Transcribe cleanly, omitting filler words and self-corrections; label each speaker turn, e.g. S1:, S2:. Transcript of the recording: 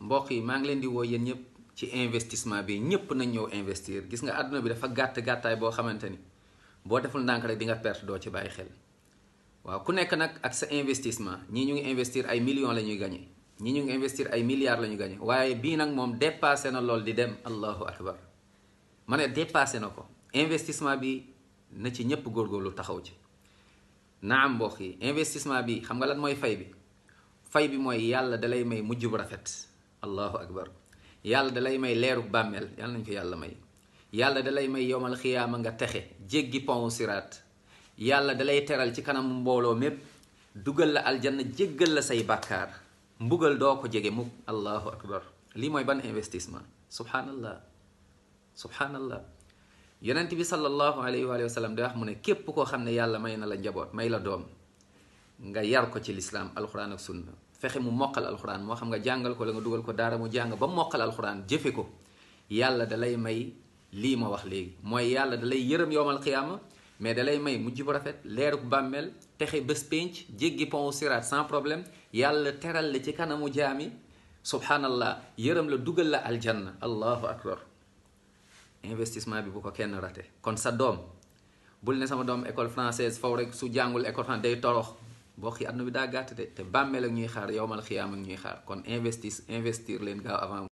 S1: mbokk yi maa ngi leen di woo yéen ñëpp ci investissement bi ñëpp nañ ñëw investir. gis nga àdduna bi dafa gàttaay boo xamante ni boo deful ndànk rek di nga perte doo ci bàyyi xel. waaw ku nekk nag ak sa investissement ñii ñu ngi investir ay millions la ñuy gagné ñii ñu ngi investir ay milliards la ñuy gagné waaye bii nag moom dépassé na lool di dem allahu akbar. ma ne dépassé na ko. investissement bi na ci ñëpp góorgóorlu taxaw ci. naam mbokk yi investissement bi xam nga lan mooy fay bi. fay bi mooy yàlla dalay may mujj bu rafet allahu akbar. yàlla dalay may leeruk bàmmeel yàlla nañ ko yàlla may. yàlla dalay may yowmal xiyaama nga texe jéggi pont siraat. yàlla dalay teral ci kanam mbooloo mépp dugal la aljanna jéggal la say bàkkaar mbugal doo ko jege mukk allahu akbar. lii mooy ban investissement subhanallah subhanallah. yonent bi sallallahu alayhi wa sallam day wax mu ne képp koo xam ne yàlla may na la njaboot may la doom nga yar ko ci lislaam alxuraan ak sunna fexe mu mokkal alxuraan moo xam nga jàngal ko la nga dugal ko daara mu jàng ba mokkal alxuraan jëfe ko yàlla dalay may lii ma wax léegi mooy yàlla dalay yërëm yowmal qiyaama mais dalay may mujj bu rafet leeruk bàmmeel texe bés pénc jéggi pont siraat sans problème yàlla teral la ci kanamu jaami subhanallah yërëm la dugal la aljanna allahu akbar. investissement bi bu ko kenn rate. kon sa doom bul ne sama doom école française faw rek su jàngul école française day torox boo xi àdduna bi daa gàtt de te bàmmeel ak ñuy xaar yowmal xiyaam ak ñuy xaar kon investir leen gaaw avant